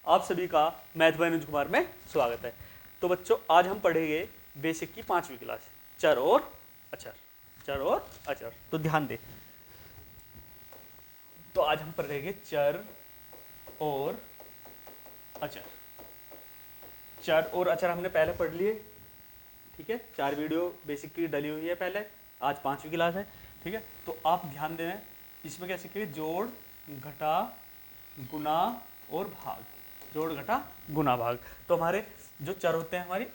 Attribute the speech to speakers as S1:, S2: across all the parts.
S1: आप सभी का मैथ बाय अनुज कुमार में स्वागत है। तो बच्चों, आज हम पढ़ेंगे बेसिक की 5वीं क्लास, चर और अचर। चर और अचर, तो ध्यान दे। तो आज हम पढ़ेंगे चर और अचर। चर और अचर हमने पहले पढ़ लिए, ठीक है। 4 वीडियो बेसिक की डली हुई है पहले, आज 5वीं क्लास है, ठीक है। तो आप ध्यान देना, इसमें क्या सीखेंगे? जोड़, घटा, गुना और भाग। जोड़, घटा, गुना, भाग। तो हमारे जो चर होते हैं, हमारी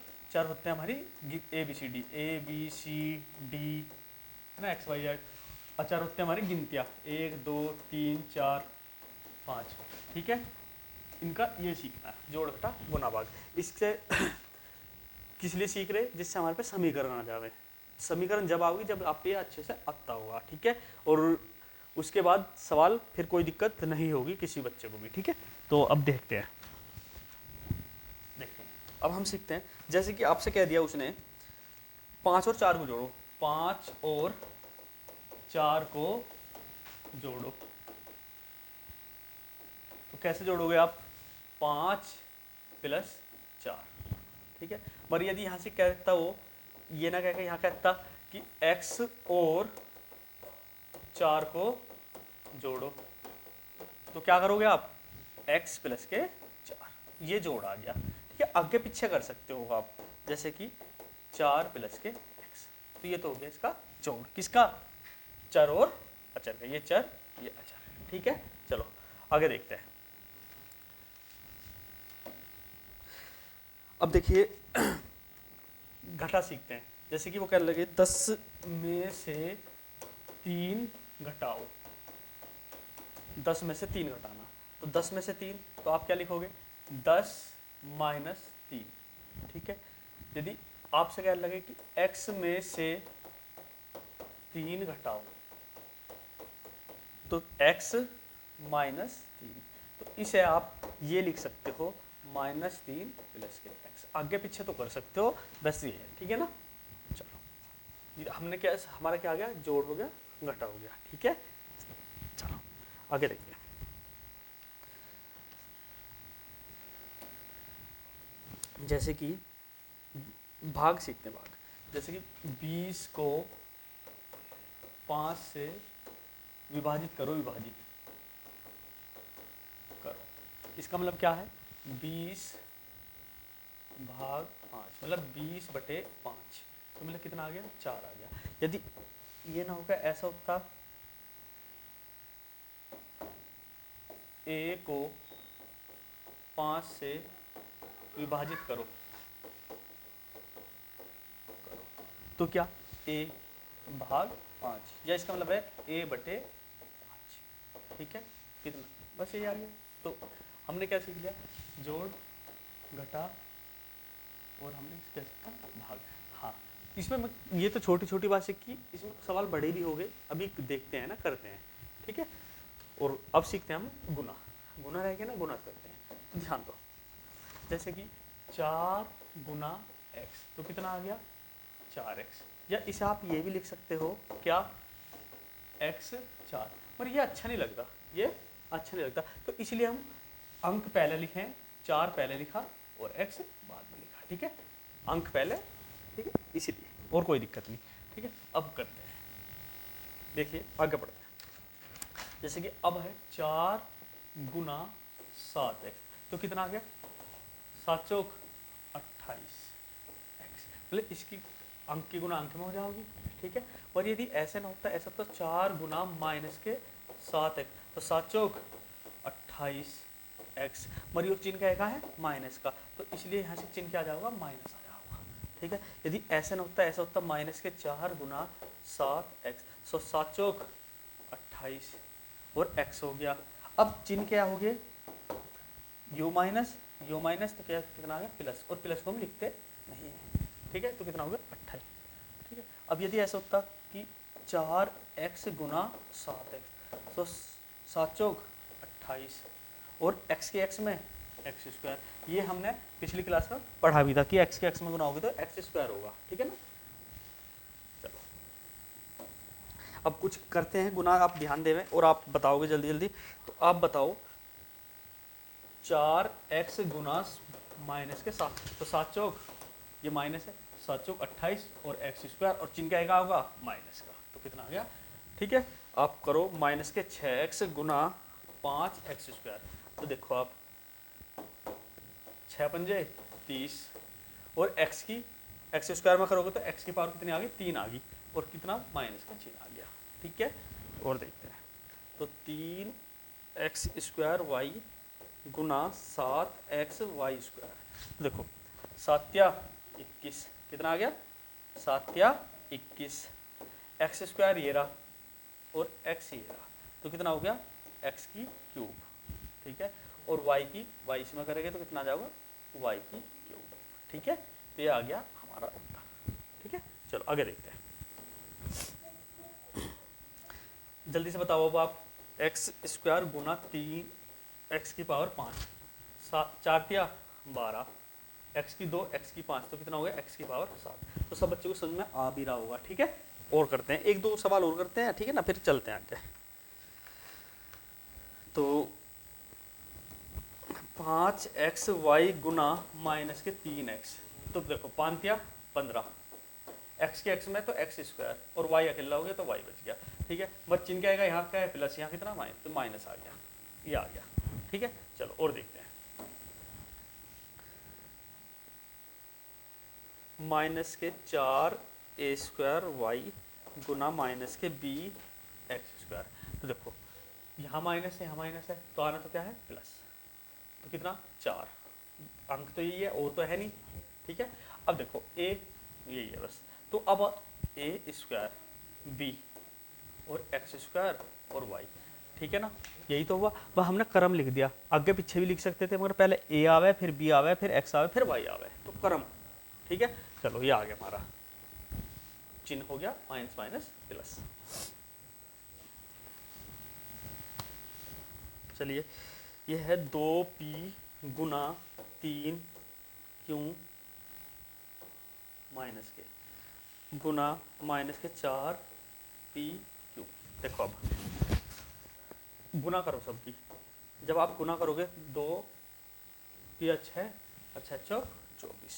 S1: ए बी सी डी, है ना, एक्स वाई जेड। अचर होते हैं हमारी गिनतियाँ, 1 2 3 4 5, ठीक है। इनका ये सीखना है, जोड़, घटा, गुना, भाग। इससे किस लिए सीख रहे? जिससे हमारे पे समीकरण आ जावे। समीकरण जब आओगी जब आप ये अच्छे से आता होगा, ठीक है। और उसके बाद सवाल फिर कोई दिक्कत नहीं होगी किसी बच्चे को भी, ठीक है। तो अब देखते हैं, अब हम सीखते हैं। जैसे कि आपसे कह दिया उसने 5 और 4 को जोड़ो, 5 और 4 को जोड़ो, तो कैसे जोड़ोगे आप? 5 प्लस 4, ठीक है। पर यदि यहाँ से कहता वो ये ना कहकर यहाँ कहता कि x और 4 को जोड़ो, तो क्या करोगे आप? x प्लस के 4, ये जोड़ आ गया, ठीक है। आगे पीछे कर सकते हो आप, जैसे कि 4 प्लस के x, तो ये तो हो गया इसका जोड़। किसका? चर और अचर का। ये चर, ये अचर, ठीक है। चलो आगे देखते हैं। अब देखिए घटा सीखते हैं। जैसे कि वो कहने लगे 10 में से 3 घटाओ, 10 में से 3 घटाना। तो 10 में से 3, तो आप क्या लिखोगे? 10 माइनस 3, ठीक है। यदि आपसे कहने लगे कि x में से 3 घटाओ, तो x माइनस 3, तो इसे आप ये लिख सकते हो -3 प्लस के x। आगे पीछे तो कर सकते हो, बस ये है, ठीक है ना। चलो हमने क्या, हमारा क्या आ गया? जोड़ हो गया, घटा हो गया, ठीक है। चलो आगे देखिए। जैसे कि भाग सीखते हैं। भाग जैसे कि 20 को 5 से विभाजित करो, इसका मतलब क्या है? 20 भाग 5, मतलब 20/5, तो मतलब कितना आ गया? 4 आ गया। यदि ये ना होगा, ऐसा होता a को 5 से विभाजित करो, तो क्या? a भाग 5, या इसका मतलब है a/5, ठीक है। कितना? बस ये आ गया। तो हमने क्या सीख लिया? जोड़, घटा, और हमने क्या सीखा? भाग। हाँ, इसमें ये तो छोटी छोटी बात सीखी, इसमें सवाल बड़े भी हो गए, अभी देखते हैं ना, करते हैं, ठीक है। और अब सीखते हैं हम गुना। गुना रह गया ना, गुना करते हैं। तो ध्यान दो, जैसे कि 4 गुना x, तो कितना आ गया? 4x। या इसे आप ये भी लिख सकते हो, क्या? x 4। पर ये अच्छा नहीं लगता, ये अच्छा नहीं लगता, तो इसलिए हम अंक पहले लिखें, 4 पहले लिखा और x बाद में लिखा, ठीक है। अंक पहले, ठीक है, इसीलिए, और कोई दिक्कत नहीं, ठीक है। अब करते हैं, देखिए आगे बढ़ते हैं। जैसे कि अब है 4 गुना 7x, तो कितना आ गया? 7 चौक 28 x, मतलब इसकी अंक की गुना अंक में हो जाओगी, ठीक है। और यदि ऐसे ना होता, ऐसा तो 4 गुना माइनस के 7x, तो 7 चौक 28 x, मरी चिन्ह का है माइनस का, तो इसलिए यहाँ से चिन्ह क्या आ जाएगा? माइनस आ जाएगा, ठीक है। यदि ऐसे ना होता, ऐसा होता माइनस के 4 गुना 7x, सो 7 चौक 28 और x हो गया। अब चिन्ह क्या हो गए? यू माइनस, तो क्या कितना आ गया? प्लस, और प्लस को हम लिखते नहीं है, ठीक है। तो कितना हो गया? 28, ठीक है। अब यदि ऐसा होता कि 4x गुना 7x, तो 7 चौक 28, और x के x में एक्स स्क्वायर, ये हमने पिछली क्लास में पढ़ा भी था कि x के x में गुना होगी तो एक्स स्क्वायर होगा, ठीक है ना। चलो अब कुछ करते हैं गुना, आप ध्यान देवें और आप बताओगे जल्दी जल्दी। तो आप बताओ 4x गुना माइनस के 7, तो 7 चौक ये माइनस है, 7 चौक 28 और x स्क्वायर और चिन्ह क्या आएगा होगा माइनस का, तो कितना आ गया। ठीक है, आप करो माइनस के 6x गुना 5x स्क्वायर, तो देखो आप 6 पंजे 30 और x स्क्वायर में करोगे तो x की पावर कितनी आ गई 3 आ गई और कितना माइनस का चिन्ह आ गया। ठीक है, और देखते हैं तो 3x स्क्वायर वाई गुना 7x वाई स्क्वायर, तो देखो 7 या 21 कितना आ गया 7 या 21, एक्स स्क्वायर ये रहा और x ये रहा, तो कितना हो गया x की क्यूब। ठीक है, और y की y इसमें करेंगे तो कितना आ जाएगा y की क्यूब। ठीक है, तो ये आ गया हमारा उत्तर। ठीक है, चलो आगे देखते हैं। जल्दी से बताओ अब आप, एक्स स्क्वायर गुना 3x की पावर 5, 4 या 12, x की 2 x की 5, तो कितना हो गया x की पावर 7। तो सब बच्चों को समझ में आ भी रहा होगा। ठीक है, और करते हैं, एक दो सवाल और करते हैं, ठीक है ना, फिर चलते हैं आगे। तो 5x वाई गुना माइनस के 3x, तो देखो 5 या 15, x के x में तो x स्क्वायर और y अकेला हो गया तो y बच गया। ठीक है, बस चिन्ह क्या आएगा, यहाँ क्या है प्लस, यहाँ कितना माइनस, तो माइनस आ गया, ये आ गया। ठीक है, चलो और देखते हैं। माइनस के 4a स्क्वायर वाई गुना माइनस के b एक्स स्क्वायर, तो देखो यहाँ माइनस है यहाँ माइनस है तो आना तो क्या है प्लस, तो कितना 4, अंक तो यही है और तो है नहीं। ठीक है, अब देखो a यही है बस, तो अब a स्क्वायर b और एक्स स्क्वायर और y, ठीक है ना, यही तो हुआ। वह हमने क्रम लिख दिया, आगे पीछे भी लिख सकते थे मगर पहले a आवे फिर b आवे फिर x आवे फिर y आवे, तो क्रम। ठीक है, चलो ये आ गया हमारा चिन्ह हो गया माइनस माइनस प्लस। चलिए ये है 2p गुना 3q माइनस के गुना माइनस के 4pq। देखो अब गुना करो सबकी, जब आप गुना करोगे 2 p 6 अच्छा 24।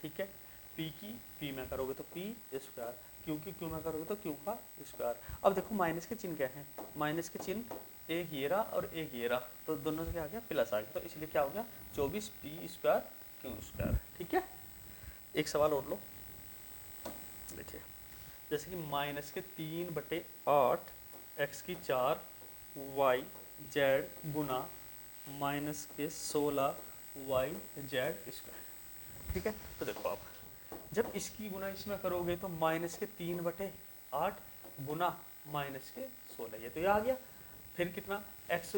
S1: ठीक है, p की p में करोगे तो p स्क्वायर, q की q में करोगे तो q का स्क्वायर। अब देखो माइनस के चिन्ह क्या है, माइनस के चिन्ह एक ये रहा और एक ये रहा, तो दोनों से क्या आ गया प्लस आ गया, तो इसलिए क्या हो गया 24p स्क्वायर q स्क्वायर। ठीक है, एक सवाल और लो, देखिए जैसे कि माइनस के 3/8 x की 4 y z गुना माइनस के 16 y z स्क्वायर। ठीक है, तो देखो आप जब इसकी गुना इसमें करोगे तो माइनस के 3/8 गुना माइनस के 16, ये तो ये आ गया, फिर कितना x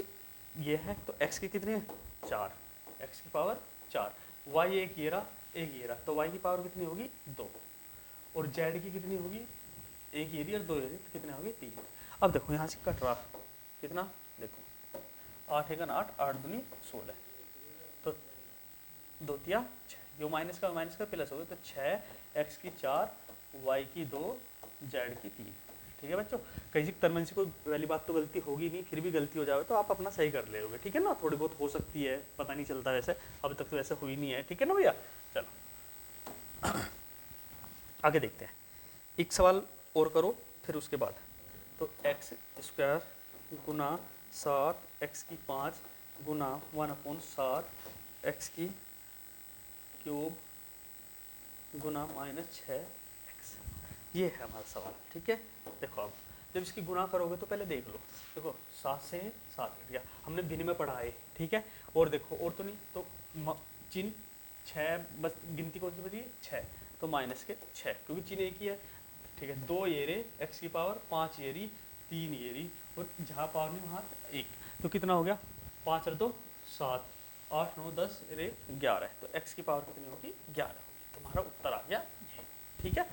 S1: ये है तो x की कितनी है 4, x की पावर 4, y एक ये रहा एक ये रहा, तो y की पावर कितनी होगी 2 और z की कितनी होगी एक ये रही और 2 ये रही, तो कितनी होगी 3। अब देखो यहाँ से कट रहा कितना, देखो 8 1 8 8 दूनी 16, तो 2 तिया 6, जो माइनस का प्लस हो गया, तो 6 x की 4 y की 2 z की 3। ठीक है बच्चों, कहीं से तरमन से कोई वाली बात तो गलती होगी नहीं, फिर भी गलती हो जाए तो आप अपना सही कर ले, ठीक है ना, थोड़ी बहुत हो सकती है, पता नहीं चलता वैसे, अभी तक तो वैसे हुई नहीं है। ठीक है ना भैया, चलो आगे देखते हैं, एक सवाल और करो फिर उसके बाद। तो एक्स स्क्वायर गुना 7 x की 5 गुना 1/7 x की क्यूब गुना माइनस 6x, ये है हमारा सवाल। ठीक है, देखो अब जब इसकी गुना करोगे तो पहले देख लो, देखो 7 से 7 हट गया, हमने भिन्न में पढ़ा है। ठीक है, और देखो और तो नहीं, तो चिन्ह 6 बस गिनती कौन सी बची 6, तो माइनस के 6 क्योंकि चिन्ह एक ही है। ठीक है, 2 ये रे x की पावर 5 ये रही 3 ये रही और जहाँ पावर नहीं वहाँ 1, तो कितना हो गया 5 और 2 7 8 9 10 रे 11, तो x की पावर कितनी होगी 11 होगी, तुम्हारा उत्तर आ गया ये। ठीक है,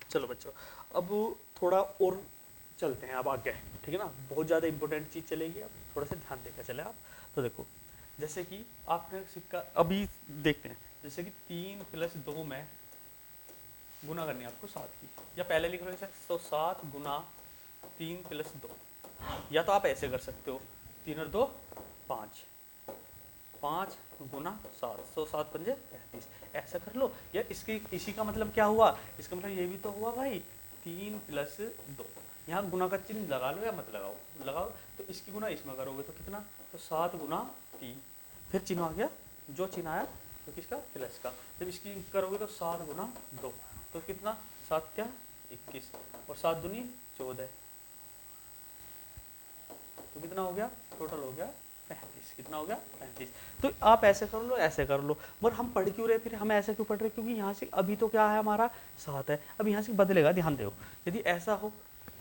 S1: चलो बच्चों अब थोड़ा और चलते हैं अब आगे। ठीक है ना, बहुत ज़्यादा इंपॉर्टेंट चीज़ चलेगी, अब थोड़ा सा ध्यान देकर चले आप। तो देखो जैसे कि आपने सिक्का अभी देखते हैं, जैसे कि 3 + 2 में गुना करनी है आपको 7 की, या पहले लिख लो इसे, तो 7 गुना 3 प्लस 2, या तो आप ऐसे कर सकते हो 3 और 2 5, 5 गुना 7, तो 7 पंजे 35, ऐसा कर लो। या इसकी इसी का मतलब क्या हुआ, इसका मतलब ये भी तो हुआ भाई 3 प्लस 2, यहाँ गुना का चिन्ह लगा लो या मत लगाओ, लगाओ तो इसकी गुना इसमें करोगे तो कितना, तो 7 गुना 3, फिर चिन्ह आ गया, जो चिन्ह आया तो किसका, प्लस का। जब इसकी करोगे तो 7 गुना 2, तो कितना, 7 क्या 21, और 7 दूनी 14, तो कितना हो गया, टोटल हो गया 35, कितना हो गया 35। तो आप ऐसे कर लो, ऐसे कर लो, मगर हम पढ़ क्यों रहे, फिर हम ऐसे क्यों पढ़ रहे, क्योंकि यहाँ से अभी तो क्या है हमारा 7 है, अब यहाँ से बदलेगा, ध्यान दो। यदि ऐसा हो,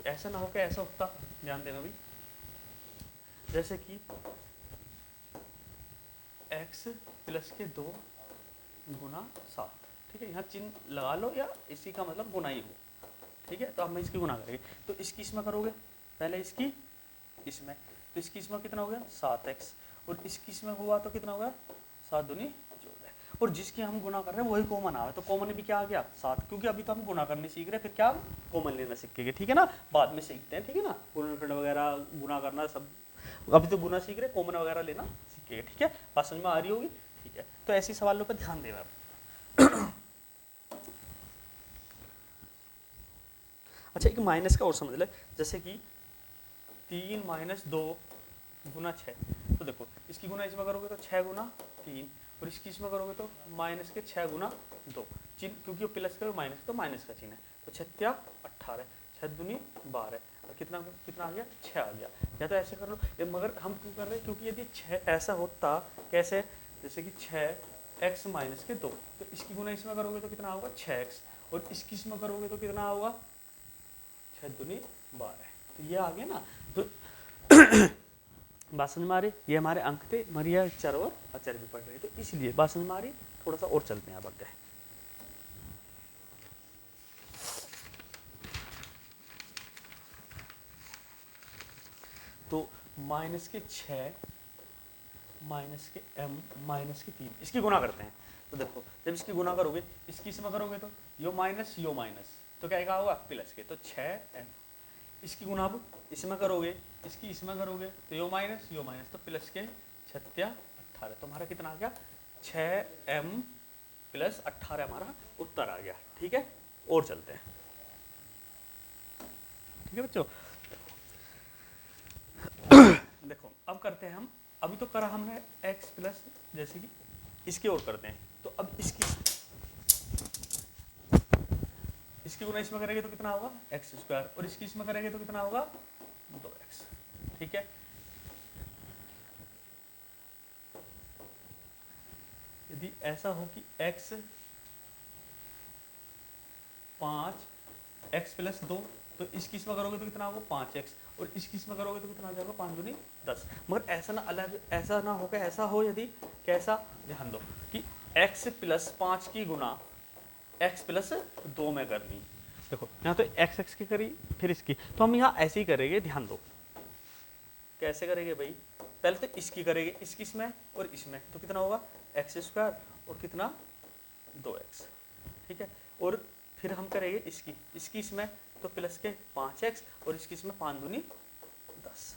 S1: ऐसा ना हो कि ऐसा होता, ध्यान देना भी, जैसे कि x प्लस के 2 गुना 7, ठीक है, यहाँ चिन्ह लगा लो या इसी का मतलब गुना ही हो, ठीक है। तो अब मैं इसकी गुना करेंगे, तो इसकी इसमें करोगे, पहले इसकी इसमें, तो इसकी इसमें कितना हो गया 7x, और इसकी इसमें हुआ तो कितना होगा 7 दूनी 14, और जिसकी हम गुना कर रहे हैं वही कॉमन आ रहा है, तो कॉमन भी क्या आ गया 7, क्योंकि अभी तो हम गुना करने सीख रहे हैं, फिर क्या कॉमन लेना सीखेंगे, ठीक है ना, बाद में सीखते हैं, ठीक है ना, गुणनखंड वगैरह गुना करना सब, अभी तो गुना सीख रहे हैं, कॉमन वगैरह लेना सीखेंगे, ठीक है, बात समझ में आ रही होगी, ठीक है। तो ऐसे सवालों पर ध्यान देना। अच्छा, एक माइनस का और समझ ले, जैसे कि 3 माइनस 2 गुना 6, तो देखो इसकी गुना इसमें करोगे तो 6 गुना 3, और इसकी इसमें करोगे तो माइनस के 6 गुना 2, चिन्ह क्योंकि वो प्लस का माइनस तो माइनस का चिन्ह है, तो 6 18, 6 दूनी 12, और कितना कितना आ गया 6 आ गया। या तो ऐसे कर लो, मगर हम क्यों कर रहे हैं, क्योंकि यदि 6 ऐसा होता कैसे, जैसे कि 6x माइनस के 2, तो इसकी गुना इसमें करोगे तो कितना होगा 6x, और इसकी इसमें करोगे तो कितना होगा 6 दूनी 12, तो ये आ गया ना। तो बात समझ में आ रही, ये हमारे अंक थे, मरिया चर और अचर भी पढ़ रहे, तो इसलिए बात समझ में आ रही, थोड़ा सा और चलते हैं अब आगे। तो माइनस के 6 माइनस के m माइनस के 3, इसकी गुना करते हैं, तो देखो जब इसकी गुना करोगे, इसकी इसमें करोगे तो यो माइनस तो क्या होगा प्लस के, तो 6m, इसकी गुना अब इसमें करोगे, इसकी इसमें करोगे तो यो माइनस तो प्लस के 6 18, तो हमारा कितना आ गया 6m प्लस 18 हमारा उत्तर आ गया, ठीक है। और चलते हैं, ठीक है बच्चों। देखो अब करते हैं हम, अभी तो करा हमने x प्लस, जैसे कि इसकी ओर करते हैं, तो अब इसकी गुना इसमें करेंगे तो कितना होगा एक्स स्क्वायर, और इसकी इसमें करेंगे तो कितना होगा 2x, ठीक है। यदि ऐसा हो कि x 5x प्लस 2, तो इसकी इसमें करोगे तो कितना होगा 5x, और इसकी इसमें करोगे तो कितना आ जाएगा 5 दूनी 10, मगर ऐसा ना अलग, ऐसा ना होगा, ऐसा हो यदि कैसा, ध्यान दो कि x प्लस 5 की गुना x प्लस 2 में करनी, देखो यहाँ तो x की करी, फिर इसकी, तो हम यहाँ ऐसे ही करेंगे, ध्यान दो कैसे करेंगे भाई, पहले तो इसकी करेंगे, इसकी इसमें और इसमें, तो कितना होगा एक्स स्क्वायर और कितना 2x, ठीक है, और फिर हम करेंगे इसकी इसमें, तो प्लस के 5x, और इसकी इसमें 5 दूनी 10,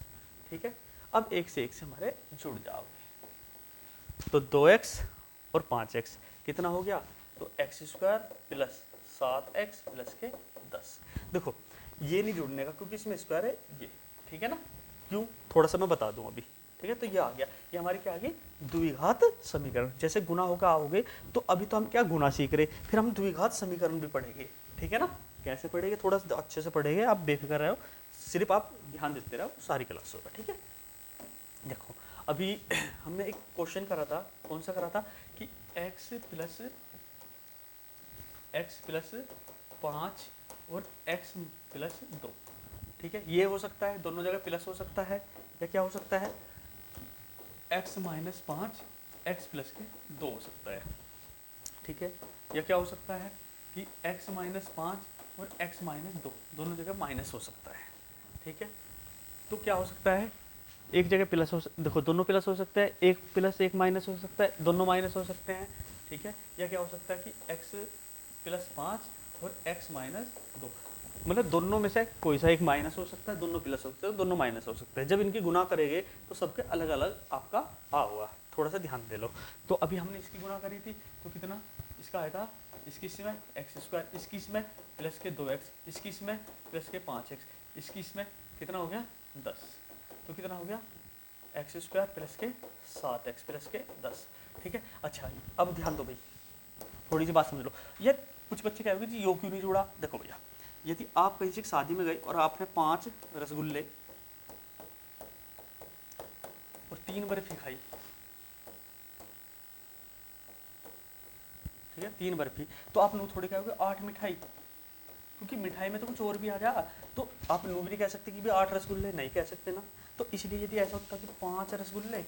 S1: ठीक है। अब एक से हमारे जुड़ जाओगे, तो 2x और 5x कितना हो गया, तो x square plus 7x plus के 10, देखो ये नहीं जुड़ने का क्योंकि इसमें स्क्वायर है ये, ठीक है ना, क्यों थोड़ा सा मैं बता दूं अभी, ठीक है। तो ये आ गया, ये हमारी क्या आ गई द्विघात समीकरण, जैसे गुना होगा आओगे, तो अभी तो हम क्या गुना सीख रहे, फिर हम द्विघात समीकरण भी पढ़ेंगे, ठीक है ना, कैसे पढ़ेंगे थोड़ा अच्छे से पढ़ेंगे, आप बेफिक्र रहो, सिर्फ आप ध्यान देते रहो, सारी क्लास होगा, ठीक है। देखो अभी हमने एक क्वेश्चन करा था, कौन सा करा था कि x प्लस 5 और x प्लस 2, ठीक है, ये हो सकता है, दोनों जगह प्लस हो सकता है, या क्या हो सकता है x माइनस 5 x प्लस के 2 हो सकता है, ठीक है, या क्या हो सकता है कि x माइनस 5 और x माइनस 2 दोनों जगह माइनस हो सकता है, ठीक है। तो क्या हो सकता है, एक जगह प्लस हो, देखो दोनों प्लस हो सकते हैं, एक प्लस एक माइनस हो सकता है, दोनों माइनस हो सकते हैं, ठीक है, या क्या हो सकता है कि x प्लस 5 और x माइनस 2, मतलब दोनों में से कोई सा एक माइनस हो सकता है, दोनों प्लस हो सकते हैं, दोनों माइनस हो सकते हैं। जब इनकी गुना करेंगे तो सबके अलग अलग आपका आ होगा, थोड़ा सा ध्यान दे लो। तो अभी हमने इसकी गुना करी थी तो कितना इसका आया था, इसकी इसमें एक्स स्क्वायर, इसकी इसमें प्लस के 2x, इसकी इसमें प्लस के 5x, इसकी इसमें कितना हो गया 10, तो कितना हो गया एक्स स्क्वायर प्लस के 7x प्लस के 10। ठीक है, अच्छा अब ध्यान दो भाई, थोड़ी सी बात समझ लो। ये कुछ बच्चे कहेंगे जी यो क्यों नहीं जोड़ा। देखो भैया, यदि आप कहीं से शादी में गए और आपने 5 रसगुल्ले और 3 बर्फी खाई, ठीक है 3 बर्फी, तो आप नू थोड़ी कहोगे 8 मिठाई, क्योंकि मिठाई में तो कुछ और भी आ जाएगा। तो आप नू भी नहीं कह सकते कि भी 8 रसगुल्ले, नहीं कह सकते ना। तो इसलिए यदि ऐसा होता कि 5 रसगुल्ले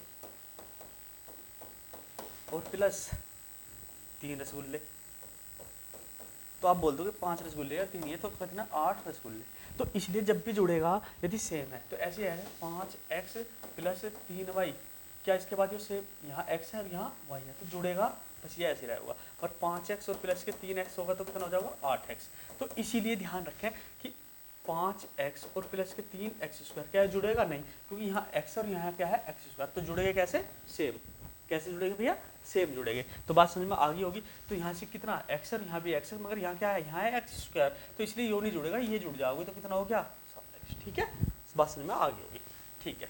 S1: और प्लस 3 रसगुल्ले, तो आप बोल दोगे 5 रसगुल्ले या 3 है तो कितना 8 रसगुल्ले। तो इसलिए जब भी जुड़ेगा यदि सेम है तो ऐसे है 5x प्लस 3y, क्या इसके बाद ये सेम यहाँ x है और यहाँ y है, तो जुड़ेगा बस ये ऐसे रहेगा। और 5x और प्लस के 3x होगा तो कितना हो जाएगा 8x। तो इसीलिए ध्यान रखें कि 5x और प्लस के 3x स्क्वायर क्या है, जुड़ेगा नहीं, क्योंकि यहाँ x और यहाँ क्या है x स्क्वायर, तो जुड़ेगा कैसे सेम। कैसे जुड़ेगा भैया, सेम जुड़ेंगे। तो बात समझ में आ गई होगी। तो यहाँ से कितना x और यहाँ भी x है, मगर यहाँ क्या है, यहाँ है x स्क्वायर, तो इसलिए यो नहीं जुड़ेगा, ये जुड़ जाओगे तो कितना हो गया 7x। ठीक है, बात समझ में आ गई होगी। ठीक है,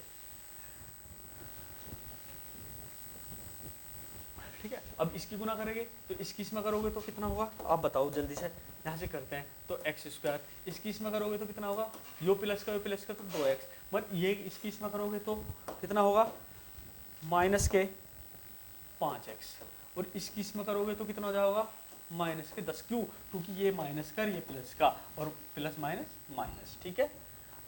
S1: ठीक है। अब इसकी गुना करेंगे तो इसकी इसमें करोगे तो कितना होगा, आप बताओ जल्दी से, यहाँ से करते हैं। तो एक्स स्क्वायर, इसकी इसमें करोगे तो कितना होगा, यो प्लस का तो 2x, मगर ये इसकी इसमें करोगे तो कितना होगा माइनस के 5x, और इसकी इसमें करोगे तो कितना हो जाएगा माइनस के 10। क्यों, क्योंकि ये माइनस का ये प्लस का, और प्लस माइनस माइनस। ठीक है,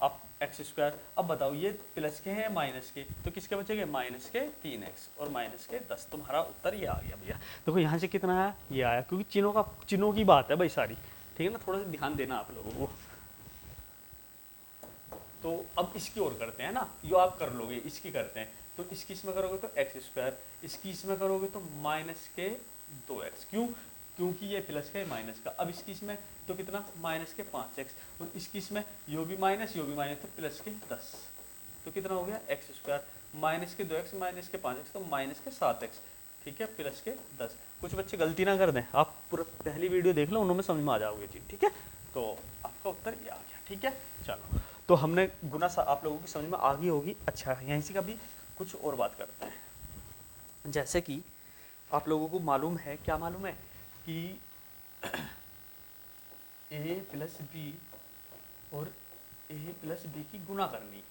S1: अब एक्स स्क्वायर, अब बताओ ये प्लस के हैं माइनस के, तो किसके बचेंगे माइनस के 3x और माइनस के 10। तुम्हारा उत्तर ये आ गया भैया। देखो यहाँ से कितना आया, ये आया, क्योंकि चिन्हों की बात है भाई सारी। ठीक है ना, थोड़ा सा ध्यान देना आप लोगों को। तो अब इसकी ओर करते हैं ना, यो आप कर लोगे, इसकी करते हैं। तो इसकी इसमें करोगे तो एक्स स्क्वायर, इसकी इसमें करोगे तो माइनस के 2x। क्यों, क्योंकि ये प्लस का है माइनस का। अब इसकी इसमें तो कितना माइनस के 5x, और इसकी इसमें यो भी माइनस तो प्लस के 10, तो कितना हो गया एक्स स्क्वायर, माइनस के 2x माइनस के 5x तो माइनस के 7x। ठीक है, प्लस के 10। कुछ बच्चे गलती ना कर दें, आप पूरा पहली वीडियो देख लो, उनमें समझ में आ जाओगे जी। ठीक है, तो आपका उत्तर ये आ गया। ठीक है, चलो, तो हमने गुना आप लोगों की समझ में आ गई होगी। अच्छा, यहीं से कभी कुछ और बात करते हैं। जैसे कि आप लोगों को मालूम है, क्या मालूम है कि a प्लस बी और a प्लस बी की गुना करनी,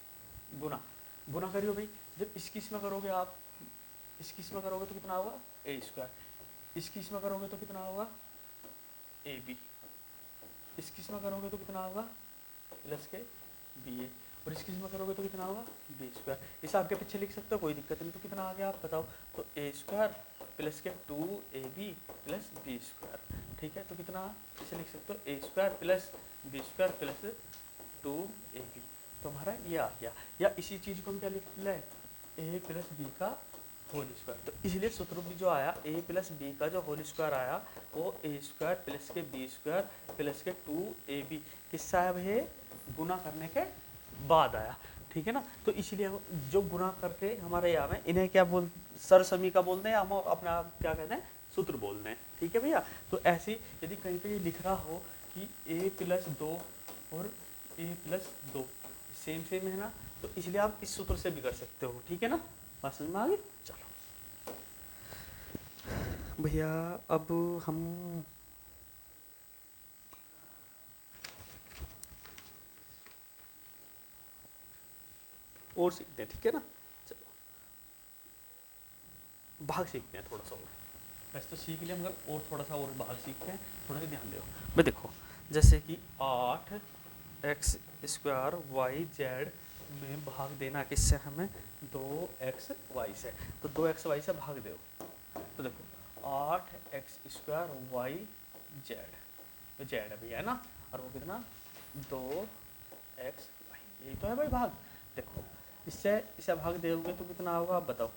S1: गुना करियो भाई। जब इसकी इसमें करोगे आप, इसकी इसमें करोगे तो कितना होगा a स्क्वायर, इसकी इसमें करोगे तो कितना होगा ab, इसकी इसमें करोगे तो कितना होगा प्लस के ba, और इसकी इसमें करोगे तो कितना होगा b स्क्वायर। इसे आगे पीछे लिख सकते हो, कोई दिक्कत नहीं। तो कितना आ गया आप बताओ, तो a स्क्वायर प्लस के 2ab प्लस b स्क्वायर। ठीक है, तो कितना इसे लिख सकते हो a square plus b square plus 2ab, तो हमारा ये आ गया। या इसी चीज़ को हम क्या लिख ले, a प्लस बी का होल स्क्वायर। तो इसलिए सूत्र भी जो आया a प्लस बी का जो होल स्क्वायर आया वो a स्क्वायर प्लस के b स्क्वायर प्लस के 2ab किससे आया भैया, गुना करने के बाद आया। ठीक है ना, तो इसलिए जो गुना करके हमारे यहाँ में इन्हें क्या बोल, सरसमी का बोलते हैं, हम अपना क्या कहते हैं सूत्र बोलते हैं। ठीक है भैया, तो ऐसे यदि कहीं पे ये लिख रहा हो कि a प्लस 2 और a प्लस 2 सेम सेम है ना, तो इसलिए आप इस सूत्र से भी कर सकते हो। ठीक है ना, बात समझ में आ गई। चलो भैया, अब हम और सीखते हैं। ठीक है ना, चलो भाग सीखते हैं थोड़ा सा और। वैसे तो सीख लिया, मगर और थोड़ा सा और भाग सीखते हैं, थोड़ा सा ध्यान दो भाई। देखो जैसे कि 8x स्क्वायर वाई जेड में भाग देना किससे हमें 2xy से, तो 2xy से भाग दो। तो देखो 8x स्क्वायर वाई जेड, तो जेड है भैया, है ना, और वो कितना 2xy, यही तो है भाई भाग। देखो इससे इसे भाग दोगे तो कितना होगा आप बताओ,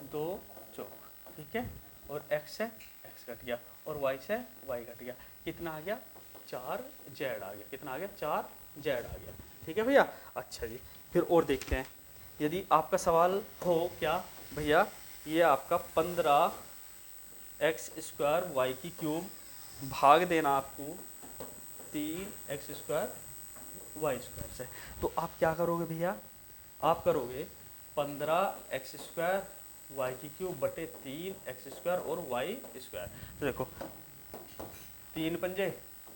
S1: 2 चौक। ठीक है, और x से x कट गया और y से y कट गया, कितना आ गया 4z आ गया। कितना आ गया? 4z आ गया। ठीक है भैया। अच्छा जी, फिर और देखते हैं। यदि आपका सवाल हो क्या भैया, ये आपका 15x² y की क्यूब भाग देना आपको 3x² y² से, तो आप क्या करोगे भैया? आप करोगे 15x² y की क्यूब बटे 3x² और y²। तो देखो 3 पंजे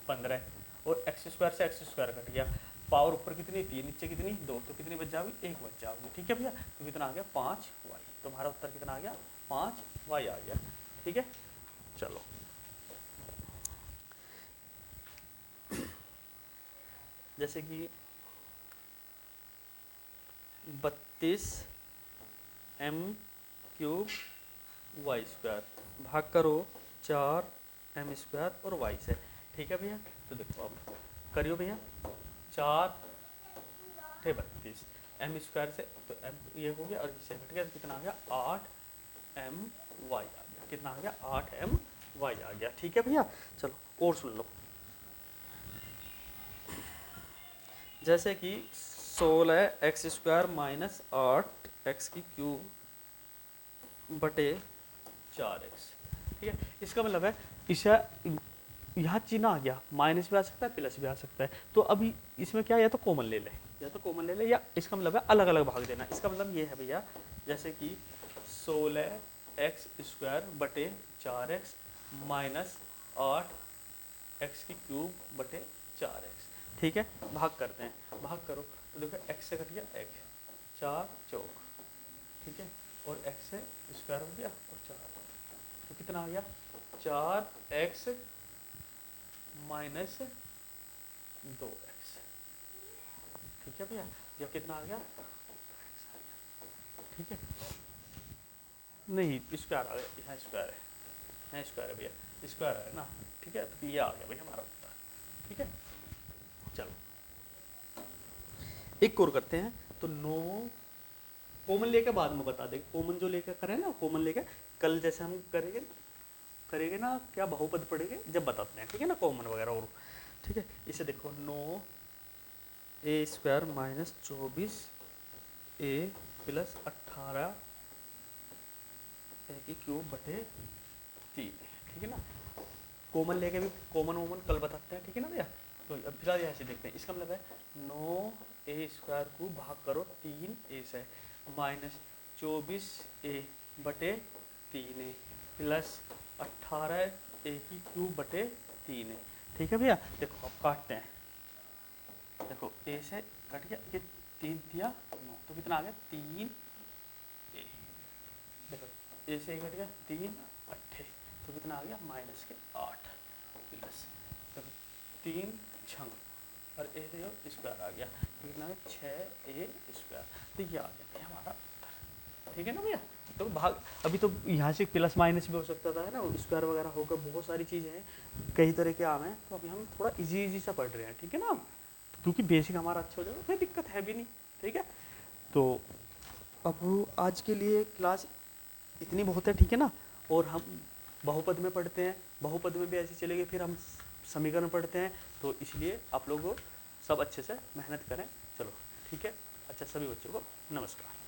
S1: 15 और x² से x² कट गया, पावर ऊपर कितनी? 3, नीचे कितनी? 2, तो कितनी बच जाओगी? 1 बच जाओगी। ठीक है भैया। तो कितना आ गया? 5y। तुम्हारा उत्तर कितना आ गया? 5y आ गया। ठीक है। चलो जैसे कि 32m³ y² भाग करो 4m² और y से। ठीक है भैया। तो देखो अब करियो भैया, 4 थे 32 m² से, तो m ये हो गया और इससे घट गया, तो कितना आ गया? 8my आ गया। कितना आ गया? 8my आ गया। ठीक है भैया। चलो और सुन लो। जैसे कि 16x² माइनस 8x³ बटे 4x। ठीक है। इसका मतलब है इसे यहाँ चिन्ह आ गया, माइनस भी आ सकता है प्लस भी आ सकता है। तो अभी इसमें क्या, या तो कॉमन ले ले, या तो कॉमन ले ले, या इसका मतलब है अलग अलग भाग देना। इसका मतलब ये है भैया, जैसे कि 16x² बटे 4x माइनस 8x³ बटे 4x। ठीक है। भाग करते हैं, भाग करो तो देखो x से कट गया x, 4 चौक। ठीक है। और x से स्क्वायर हो गया और 4, तो कितना आ गया? 4x minus 2x। ठीक है भैया। जब कितना आ गया? ठीक है। नहीं स्क्वायर आ गया, यहाँ स्क्वायर है, यहाँ स्क्वायर है भैया, स्क्वायर है ना। ठीक है। तो ये आ गया भैया हमारा उत्तर। ठीक है। चलो एक और करते हैं। तो 9 कॉमन लेके बाद में बता देंगे, कॉमन जो लेके करें ना, कॉमन लेके कल जैसे हम करेंगे ना क्या, बहुपद पढ़ेंगे जब बताते हैं। ठीक है ना, कॉमन वगैरह और। ठीक है। इसे देखो 9a² minus 24a plus 18a³ बटे 3। ठीक है ना। कॉमन लेके भी कॉमन कल बताते हैं। ठीक है ना भैया। तो अब फिलहाल यहाँ से देखते हैं। इसका मतलब है 9a² को भाग करो 3a से माइनस 24a बटे 3a प्लस 18a³ बटे 3a। ठीक है भैया। देखो अब काटते हैं। देखो a से कट गया, ये 3 दिया 9, तो कितना आ गया? 3a। देखो a से कट गया 3 8, तो कितना आ गया? माइनस के 8 प्लस 3 छंग और ए से स्क्वायर आ गया, तो कितना है? 6a²। तो ये आ गया हमारा उत्तर। ठीक है ना भैया। तो भाग अभी तो यहाँ से प्लस माइनस भी हो सकता था, है ना, स्क्वायर वगैरह होगा, बहुत सारी चीज़ें हैं, कई तरह के आम हैं। तो अभी हम थोड़ा इजी सा पढ़ रहे हैं। ठीक है ना, क्योंकि बेसिक हमारा अच्छा हो जाएगा, कोई दिक्कत है भी नहीं। ठीक है। तो अब आज के लिए क्लास इतनी बहुत है। ठीक है ना। और हम बहुपद में पढ़ते हैं, बहुपद में भी ऐसे चलेंगे, फिर हम समीकरण पढ़ते हैं। तो इसलिए आप लोग सब अच्छे से मेहनत करें। चलो ठीक है। अच्छा सभी बच्चों को नमस्कार।